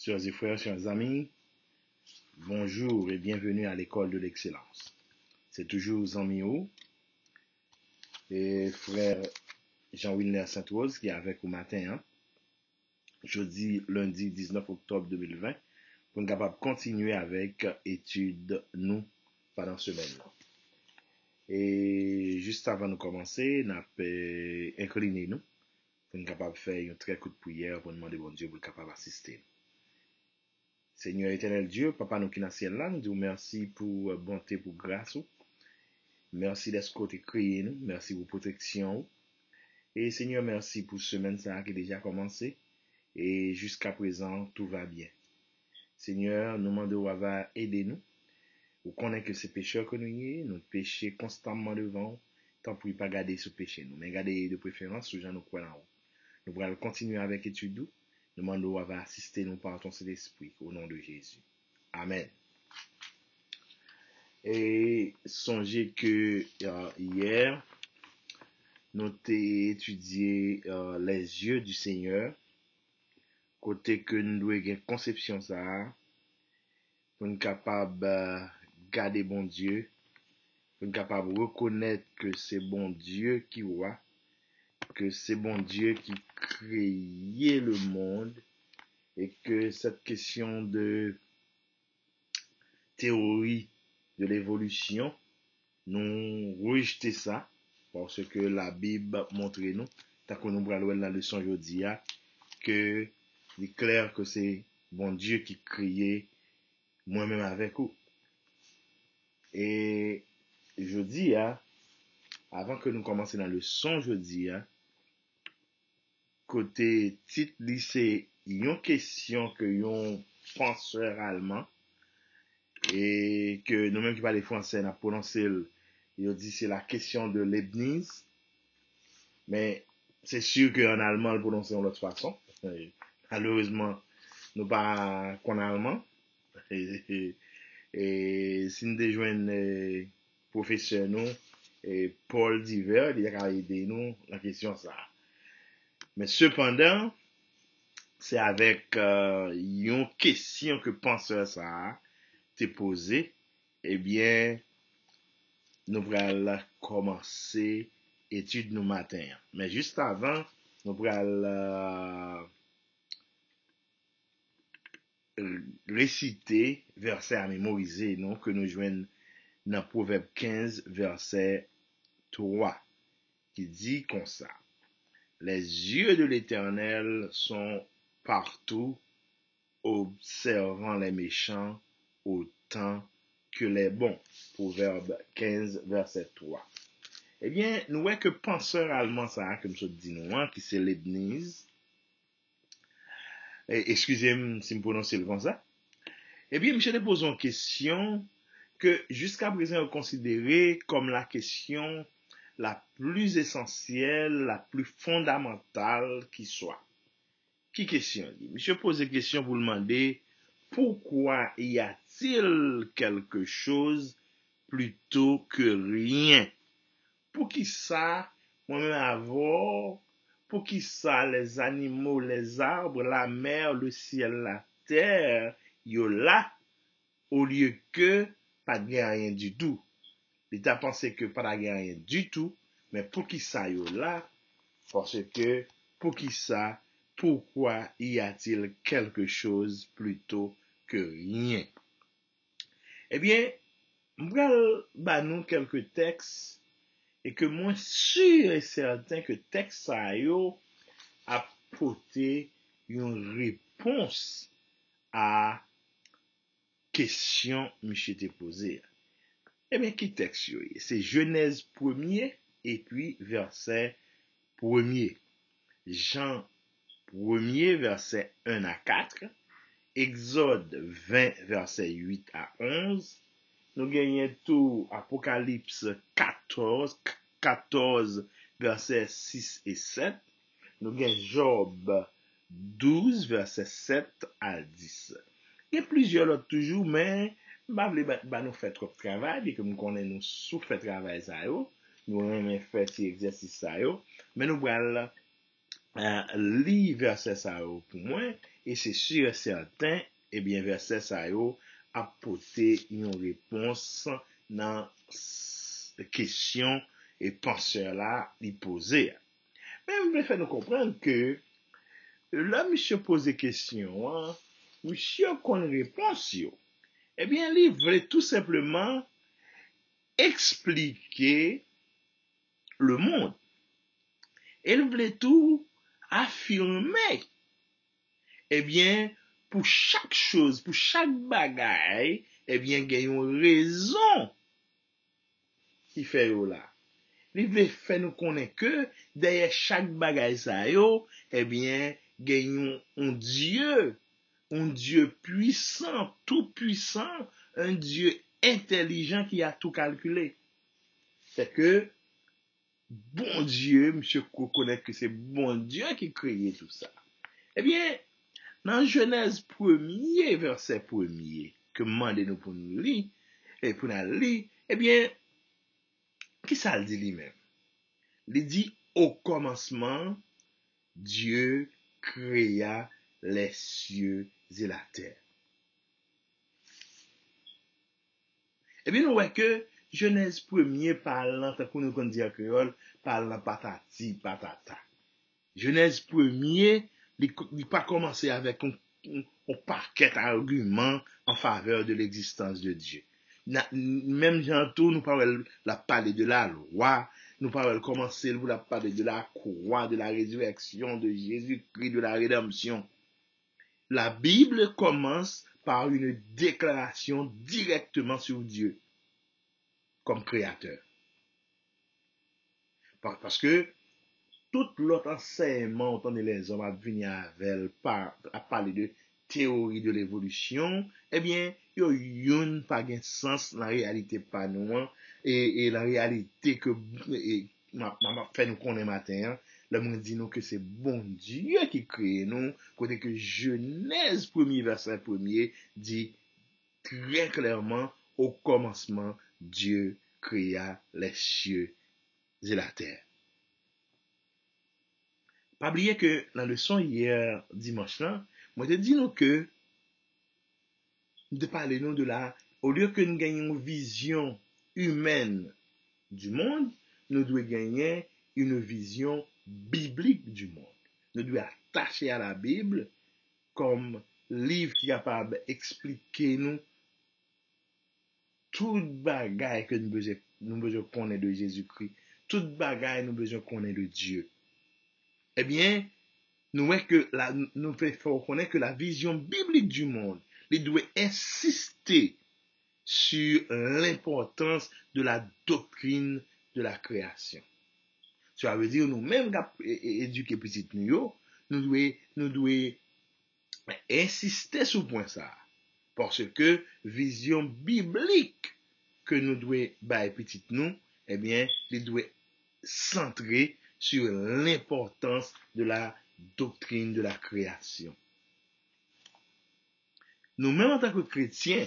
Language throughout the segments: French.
Sœurs et frères, chers amis, bonjour et bienvenue à l'école de l'excellence. C'est toujours Zamio et frère Jean-Wilner Saint-Rose qui est avec au matin, jeudi, lundi 19 octobre 2020, pour nous capable de continuer avec études nous pendant semaine. Et juste avant de commencer, nous avons incliné nous pour nous capable de faire un très coup de prière pour demander bon Dieu pour être capable d'assister. Seigneur éternel Dieu, Papa nous qui dans le ciel là, nous disons merci pour bonté, pour grâce. Merci d'être côté créé nous, merci pour protection. Et Seigneur, merci pour semaine ça qui a déjà commencé. Et jusqu'à présent, tout va bien. Seigneur, nous demandons à aider nous. Vous connaissez que c'est pécheur que nous y nous péchons constamment devant, tant pour ne pas garder ce péché nous, mais garder de préférence ce genre nous croyons en haut. Nous allons continuer avec l'étude. Nous demandons à assister nous par ton Saint-Esprit au nom de Jésus. Amen. Et songez que hier, nous avons étudié les yeux du Seigneur, côté que nous devons avoir conception ça, pour nous capable garder bon Dieu, pour nous capable reconnaître que c'est bon Dieu qui voit, que c'est bon Dieu qui créait le monde, et que cette question de théorie de l'évolution, nous rejetons ça, parce que la Bible montre nous, tant que nous prenons la leçon aujourd'hui, que il est clair que c'est bon Dieu qui créait moi-même avec vous. Et je dis, avant que nous commencions la leçon, je dis, côté titre lycée, il y a une question que yon penseur allemand, et que nous-mêmes qui parlons français, n'a prononcé, il dit c'est la question de Leibniz, mais c'est sûr qu'en allemand, le prononcer de l'autre façon. Malheureusement, nous pas qu'en allemand. Et si nous déjoignons professeur nous, et Paul Diver, il a aidé nous la question ça. Mais cependant, c'est avec une question que penseur ça t'est posée, eh bien, nous allons commencer étude nous matin. Mais juste avant, nous allons réciter verset à mémoriser non que nous joignons dans Proverbe 15 verset 3 qui dit comme ça: les yeux de l'Éternel sont partout, observant les méchants autant que les bons. Proverbe 15 verset 3. Eh bien, nous voyons que penseur allemand ça, comme je dis nous, qui c'est Leibniz, excusez-moi si je prononce comme ça. Eh bien, je te pose une question que jusqu'à présent on considère comme la question la plus essentielle, la plus fondamentale qui soit. Qui question dit? Monsieur pose une question pour demander pourquoi y a-t-il quelque chose plutôt que rien? Pour qui ça, moi-même avoir, pour qui ça, les animaux, les arbres, la mer, le ciel, la terre, yo là, au lieu que pas de rien du tout. Il t'a pensé que pas de rien du tout, mais pour qui ça yo là, parce que pour qui ça, pourquoi y a-t-il quelque chose plutôt que rien? Eh bien, m'bral ba nous quelques textes et que moi sûr et certain que texte ça yo apporter une réponse à question monsieur t'ai posé. Eh bien, qui texte yo? C'est Genèse 1er et puis verset 1er. Jean 1er verset 1 à 4. Exode 20 verset 8 à 11. Nous gagnons tout Apocalypse 14 verset 6 et 7. Nous gagnons Job 12 verset 7 à 10. Il y a plusieurs autres toujours, mais nous fait trop de travail, et que nous connaissons nous souffrons de travail ça yo, nous aimons faire cet exercice ça yo, mais nous allons lire verset ça yo pour moi, et c'est sûr et certain, eh bien, verset ça yo apporter une réponse dans question et penseur là, il posait. Mais il me fait nous comprendre que là, monsieur pose question, hein, monsieur qu'on réponse yo. Eh bien, il voulait tout simplement expliquer le monde. Il voulait tout affirmer. Eh bien, pour chaque chose, pour chaque bagaille, eh bien, il y a une raison qui fait là. Il veut faire nous connaître que derrière chaque bagaille ça yo, eh bien, il y a un Dieu puissant, tout puissant, un Dieu intelligent qui a tout calculé. C'est que bon Dieu, monsieur connaît que c'est bon Dieu qui a créé tout ça. Eh bien, dans Genèse 1er, verset 1er, que demandez nous pour nous lire, et pour nous lire, eh bien, qui ça le dit lui-même? Il dit, au commencement, Dieu créa les cieux et la terre. Eh bien, nous voyons que Genèse 1er parlant, tant qu'on nous dit en créole, parlant patati patata. Genèse 1er, il pas commencé avec un paquet d'arguments en faveur de l'existence de Dieu. Même tantôt, nous parlons la parler de la loi, nous parlons commencer la parler de la croix, de la résurrection de Jésus-Christ, de la rédemption. La Bible commence par une déclaration directement sur Dieu comme créateur. Parce que tout l'autre enseignement, autant les hommes à venir avec à parler de théorie de l'évolution, eh bien, il y a pas de sens la réalité pas nous, et la réalité que m'a fait nous connaître matin, le monde dit nous que c'est bon Dieu qui crée nous, côté que Genèse 1er verset 1er dit très clairement, au commencement, Dieu créa les cieux et la terre. Pas oublier que la leçon hier, dimanche là, moi te dit nous que, de parler nous de la, au lieu que nous gagnions une vision humaine du monde, nous devons gagner une vision biblique du monde. Nous devons attacher à la Bible comme livre qui est capable d'expliquer nous toute bagaille que nous besoin connaître de Jésus-Christ, toute bagaille nous besoin connaître de Dieu. Eh bien, nous faisons reconnaître que la vision biblique du monde, il doit insister sur l'importance de la doctrine de la création. Ça veut dire nous-mêmes éduquer petit nous devons insister sur point ça. Parce que vision biblique que nous devons bailler petit nous, eh bien, il doit centrer sur l'importance de la doctrine de la création. Nous-mêmes en tant que chrétiens,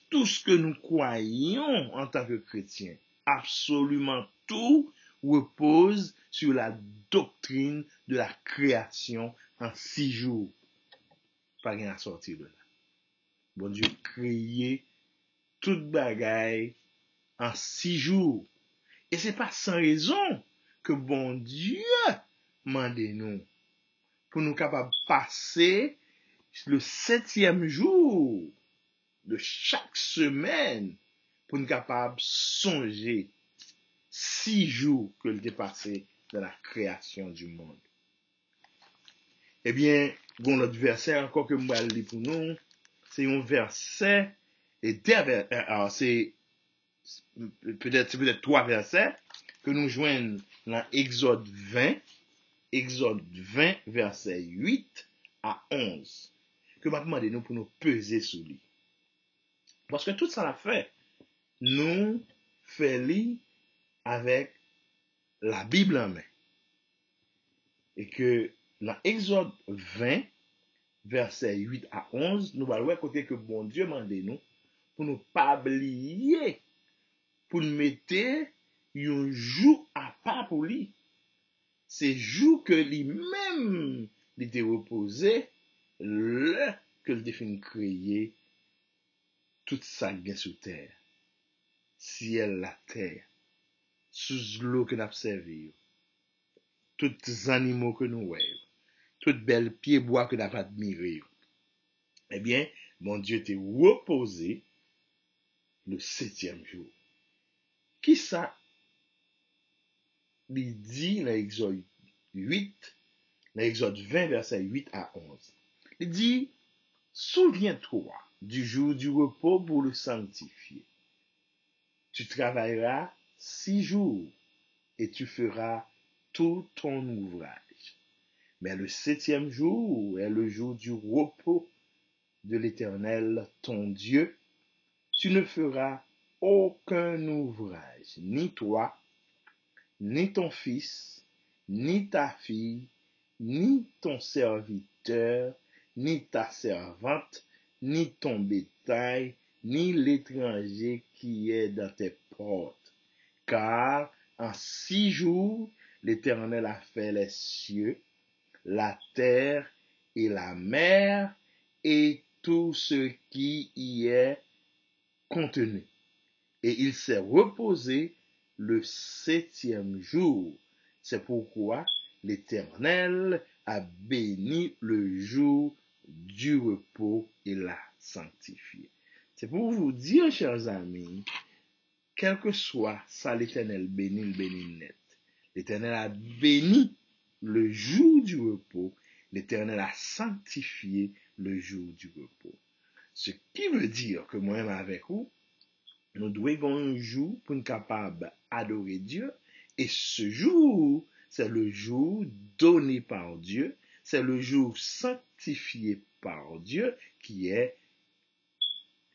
tout ce que nous croyons en tant que chrétiens, absolument tout repose sur la doctrine de la création en 6 jours. Pas rien à sortir de là. Bon Dieu créé toute bagaille en 6 jours. Et c'est pas sans raison que bon Dieu mande nous pour nous capables de passer le 7e jour de chaque semaine pour nous capables de songer 6 jours que l'était passé dans la création du monde. Eh bien, bon, notre verset encore que moi lis pour nous, c'est un verset et alors c'est peut-être 3 versets que nous joignons dans Exode 20, verset 8 à 11, que m'a demandé nous pour nous peser sous lui. Parce que tout ça l'a fait, nous faisons avec la Bible en main. Et que dans Exode 20, verset 8 à 11, nous allons voir côté que bon Dieu m'a demandé nous pour nous pas oublier, pour nous mettre un jour à part pour lui. C'est jour que lui-même il était reposé le que le défini créer tout ça qui est sous terre, ciel, la terre, sous l'eau que nous observons, tous les animaux que nous voyons, toutes belles pieds bois que nous avons admirés. Eh bien, mon Dieu était reposé le septième jour. Qui ça il dit dans Exode 8, dans Exode 20, verset 8 à 11. Il dit, souviens-toi du jour du repos pour le sanctifier. Tu travailleras 6 jours et tu feras tout ton ouvrage. Mais le septième jour est le jour du repos de l'Éternel, ton Dieu. Tu ne feras aucun ouvrage, ni toi, ni ton fils, ni ta fille, ni ton serviteur, ni ta servante, ni ton bétail, ni l'étranger qui est dans tes portes. Car en 6 jours, l'Éternel a fait les cieux, la terre et la mer et tout ce qui y est contenu. Et il s'est reposé le septième jour. C'est pourquoi l'Éternel a béni le jour du repos et l'a sanctifié. C'est pour vous dire, chers amis, quel que soit ça, l'Éternel bénit, le bénit net. L'Éternel a béni le jour du repos. L'Éternel a sanctifié le jour du repos. Ce qui veut dire que moi-même avec vous, nous devons avoir un jour pour nous capables d'adorer Dieu. Et ce jour, c'est le jour donné par Dieu. C'est le jour sanctifié par Dieu qui est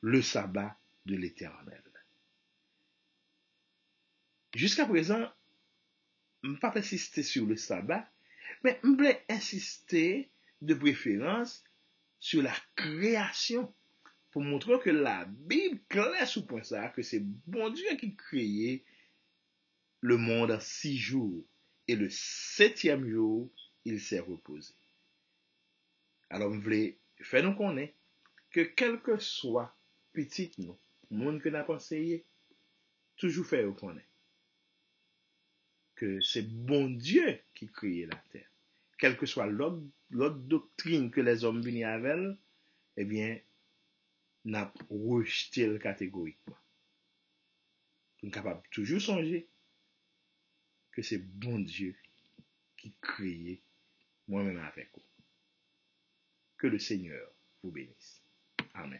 le sabbat de l'Éternel. Jusqu'à présent, je ne vais pas insister sur le sabbat, mais je voulais insister de préférence sur la création pour montrer que la Bible claire sur point ça, que c'est bon Dieu qui créé le monde en 6 jours. Et le septième jour, il s'est reposé. Alors, je voulais faire nous connaître que quel que soit petit nous, monde que n'a pensé, toujours faire nous connaître que c'est bon Dieu qui crée la terre. Quelle que soit l'autre doctrine que les hommes viennent avec, eh bien, n'a rejeté catégoriquement. Nous sommes capables de toujours songer que c'est bon Dieu qui crée moi-même avec vous. Que le Seigneur vous bénisse. Amen.